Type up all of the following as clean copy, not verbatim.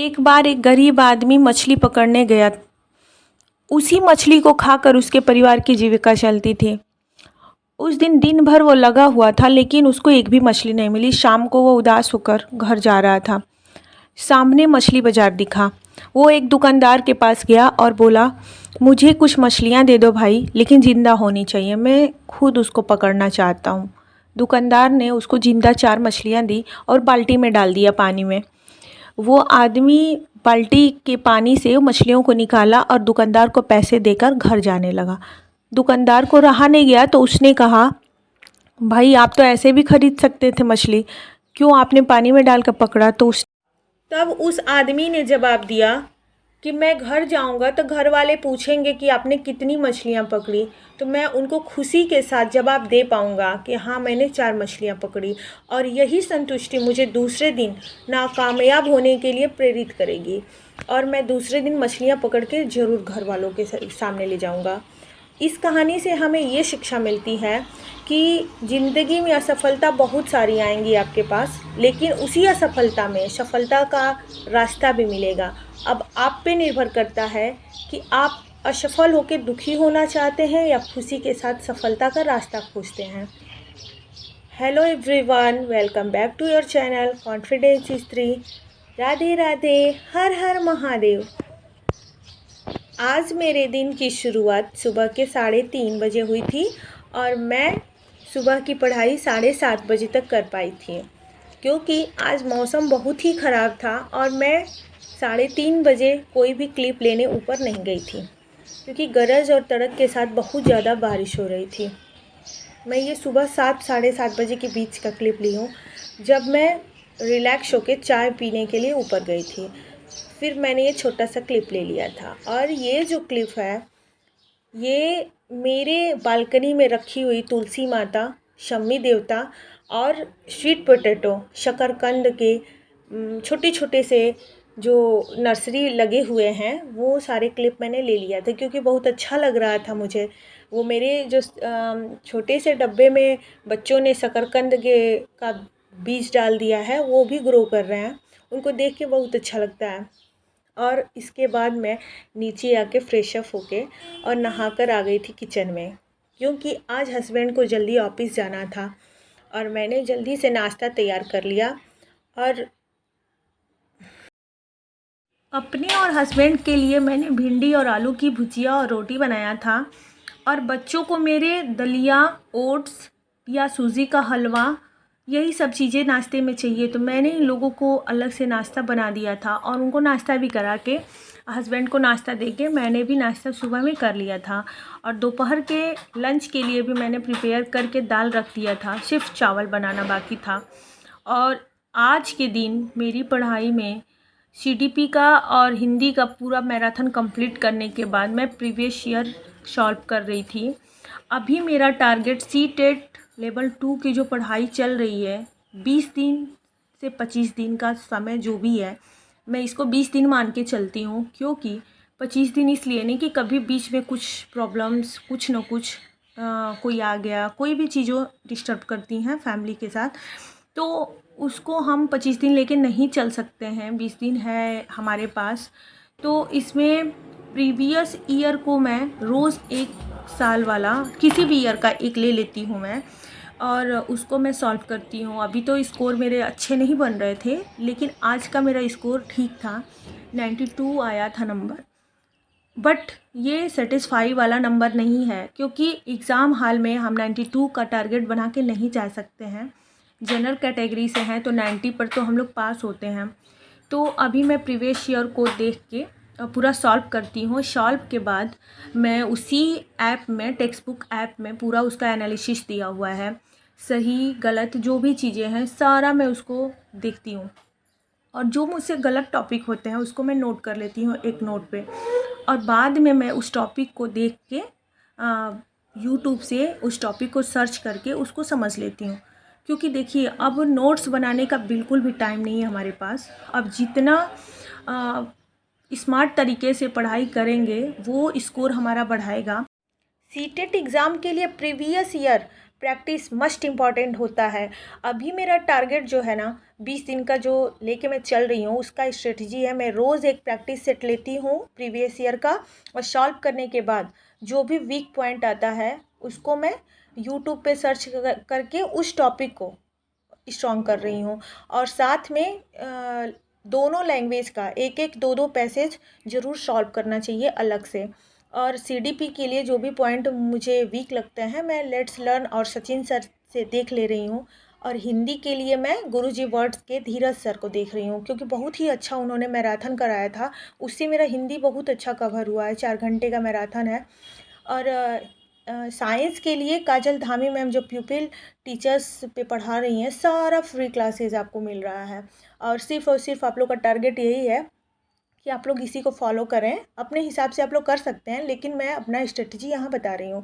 एक बार एक गरीब आदमी मछली पकड़ने गया। उसी मछली को खाकर उसके परिवार की जीविका चलती थी। उस दिन दिन भर वो लगा हुआ था, लेकिन उसको एक भी मछली नहीं मिली। शाम को वो उदास होकर घर जा रहा था। सामने मछली बाजार दिखा। वो एक दुकानदार के पास गया और बोला, मुझे कुछ मछलियाँ दे दो भाई, लेकिन ज़िंदा होनी चाहिए, मैं खुद उसको पकड़ना चाहता हूँ। दुकानदार ने उसको ज़िंदा 4 मछलियाँ दी और बाल्टी में डाल दिया पानी में। वो आदमी बाल्टी के पानी से मछलियों को निकाला और दुकानदार को पैसे देकर घर जाने लगा। दुकानदार को रहा नहीं गया तो उसने कहा, भाई आप तो ऐसे भी खरीद सकते थे मछली, क्यों आपने पानी में डालकर पकड़ा? तब उस आदमी ने जवाब दिया कि मैं घर जाऊंगा तो घर वाले पूछेंगे कि आपने कितनी मछलियां पकड़ी, तो मैं उनको खुशी के साथ जवाब दे पाऊंगा कि हाँ मैंने 4 मछलियां पकड़ी, और यही संतुष्टि मुझे दूसरे दिन नाकामयाब होने के लिए प्रेरित करेगी, और मैं दूसरे दिन मछलियां पकड़ के ज़रूर घर वालों के सामने ले जाऊंगा। इस कहानी से हमें ये शिक्षा मिलती है कि ज़िंदगी में असफलता बहुत सारी आएंगी आपके पास, लेकिन उसी असफलता में सफलता का रास्ता भी मिलेगा। अब आप पे निर्भर करता है कि आप असफल होकर दुखी होना चाहते हैं या खुशी के साथ सफलता का रास्ता खोजते हैं। Hello everyone, welcome back to your channel confidence स्त्री। राधे राधे, हर हर महादेव। आज मेरे दिन की शुरुआत सुबह के 3:30 बजे हुई थी और मैं सुबह की पढ़ाई 7:30 बजे तक कर पाई थी, क्योंकि आज मौसम बहुत ही ख़राब था और मैं 3:30 बजे कोई भी क्लिप लेने ऊपर नहीं गई थी, क्योंकि गरज और तड़क के साथ बहुत ज़्यादा बारिश हो रही थी। मैं ये सुबह 7-7:30 बजे के बीच का क्लिप ली हूँ, जब मैं रिलैक्स होकर चाय पीने के लिए ऊपर गई थी। फिर मैंने ये छोटा सा क्लिप ले लिया था, और ये जो क्लिप है ये मेरे बालकनी में रखी हुई तुलसी माता, शम्मी देवता और स्वीट पोटैटो शकरकंद के छोटे छोटे से जो नर्सरी लगे हुए हैं, वो सारे क्लिप मैंने ले लिया था, क्योंकि बहुत अच्छा लग रहा था मुझे। वो मेरे जो छोटे से डब्बे में बच्चों ने शकरकंद के का बीज डाल दिया है, वो भी ग्रो कर रहे हैं, उनको देख के बहुत अच्छा लगता है। और इसके बाद मैं नीचे आके फ्रेश अप होके और नहाकर आ गई थी किचन में, क्योंकि आज हस्बैंड को जल्दी ऑफिस जाना था और मैंने जल्दी से नाश्ता तैयार कर लिया और अपने और हस्बैंड के लिए मैंने भिंडी और आलू की भुजिया और रोटी बनाया था, और बच्चों को मेरे दलिया, ओट्स या सूजी का हलवा, यही सब चीज़ें नाश्ते में चाहिए, तो मैंने इन लोगों को अलग से नाश्ता बना दिया था और उनको नाश्ता भी करा के, हस्बैंड को नाश्ता दे के मैंने भी नाश्ता सुबह में कर लिया था। और दोपहर के लंच के लिए भी मैंने प्रिपेयर करके दाल रख दिया था, सिर्फ चावल बनाना बाकी था। और आज के दिन मेरी पढ़ाई में सीडीपी का और हिंदी का पूरा मैराथन कंप्लीट करने के बाद मैं प्रीवियस ईयर सॉल्व कर रही थी। अभी मेरा टारगेट सी टेट लेवल 2 की जो पढ़ाई चल रही है, 20 दिन से 25 दिन का समय जो भी है, मैं इसको 20 दिन मान के चलती हूँ, क्योंकि 25 दिन इसलिए नहीं कि कभी बीच में कुछ प्रॉब्लम्स, कुछ न कुछ कोई आ गया, कोई भी चीज़ों डिस्टर्ब करती हैं फैमिली के साथ, तो उसको हम 25 दिन लेके नहीं चल सकते हैं। 20 दिन है हमारे पास, तो इसमें प्रीवियस ईयर को मैं रोज़ एक साल वाला किसी भी ईयर का एक ले लेती हूँ मैं, और उसको मैं सॉल्व करती हूँ। अभी तो स्कोर मेरे अच्छे नहीं बन रहे थे, लेकिन आज का मेरा स्कोर ठीक था, 92 आया था नंबर। बट ये सेटिस्फाई वाला नंबर नहीं है, क्योंकि एग्ज़ाम हाल में हम 92 का टारगेट बना के नहीं जा सकते हैं। जनरल कैटेगरी से हैं तो 90 पर तो हम लोग पास होते हैं। तो अभी मैं प्रीवियस ईयर को देख के पूरा सॉल्व करती हूँ। सॉल्व के बाद मैं उसी ऐप में, टेक्स्ट बुक ऐप में पूरा उसका एनालिसिस दिया हुआ है, सही गलत जो भी चीज़ें हैं सारा मैं उसको देखती हूँ, और जो मुझसे गलत टॉपिक होते हैं उसको मैं नोट कर लेती हूँ एक नोट पे, और बाद में मैं उस टॉपिक को देख के यूट्यूब से उस टॉपिक को सर्च करके उसको समझ लेती हूँ। क्योंकि देखिए, अब नोट्स बनाने का बिल्कुल भी टाइम नहीं है हमारे पास। अब जितना स्मार्ट तरीके से पढ़ाई करेंगे वो स्कोर हमारा बढ़ाएगा। सीटेट एग्ज़ाम के लिए previous year practice must important होता है। अभी मेरा टारगेट जो है ना 20 दिन का जो लेके मैं चल रही हूँ, उसका स्ट्रेटजी है, मैं रोज़ एक प्रैक्टिस सेट लेती हूँ प्रीवियस ईयर का, और सॉल्व करने के बाद जो भी वीक पॉइंट आता है उसको मैं यूट्यूब पे सर्च करके उस टॉपिक को स्ट्रॉन्ग कर रही हूँ। और साथ में दोनों लैंग्वेज का एक एक दो दो पैसेज ज़रूर सॉल्व करना चाहिए अलग से। और सीडीपी के लिए जो भी पॉइंट मुझे वीक लगते हैं मैं लेट्स लर्न और सचिन सर से देख ले रही हूँ। और हिंदी के लिए मैं गुरुजी वर्ड्स के धीरज सर को देख रही हूँ, क्योंकि बहुत ही अच्छा उन्होंने मैराथन कराया था, उससे मेरा हिंदी बहुत अच्छा कवर हुआ है। 4 घंटे का मैराथन है। और साइंस के लिए काजल धामी मैम जो प्यूपिल टीचर्स पे पढ़ा रही हैं, सारा फ्री क्लासेस आपको मिल रहा है। और सिर्फ आप लोग का टारगेट यही है कि आप लोग इसी को फॉलो करें। अपने हिसाब से आप लोग कर सकते हैं, लेकिन मैं अपना स्ट्रेटजी यहाँ बता रही हूँ।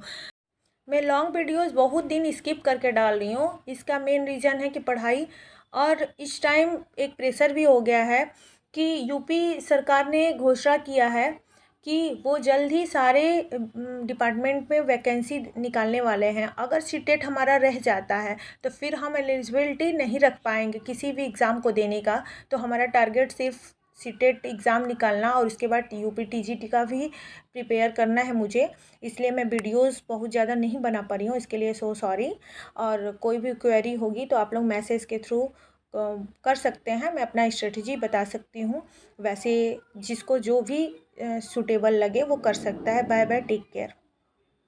मैं लॉन्ग वीडियोस बहुत दिन स्किप करके डाल रही हूँ। इसका मेन रीज़न है कि पढ़ाई, और इस टाइम एक प्रेशर भी हो गया है कि यूपी सरकार ने घोषणा किया है कि वो जल्द ही सारे डिपार्टमेंट में वैकेंसी निकालने वाले हैं। अगर सीटेट हमारा रह जाता है तो फिर हम एलिजिबिलिटी नहीं रख पाएंगे किसी भी एग्ज़ाम को देने का। तो हमारा टारगेट सिर्फ सीटेट एग्ज़ाम निकालना और उसके बाद यूपी टीजीटी का भी प्रिपेयर करना है मुझे। इसलिए मैं वीडियोस बहुत ज़्यादा नहीं बना पा रही हूँ, इसके लिए सो सॉरी। और कोई भी क्वेरी होगी तो आप लोग मैसेज के थ्रू कर सकते हैं, मैं अपना स्ट्रेटजी बता सकती हूँ। वैसे जिसको जो भी सूटेबल लगे वो कर सकता है। Bye bye, take care.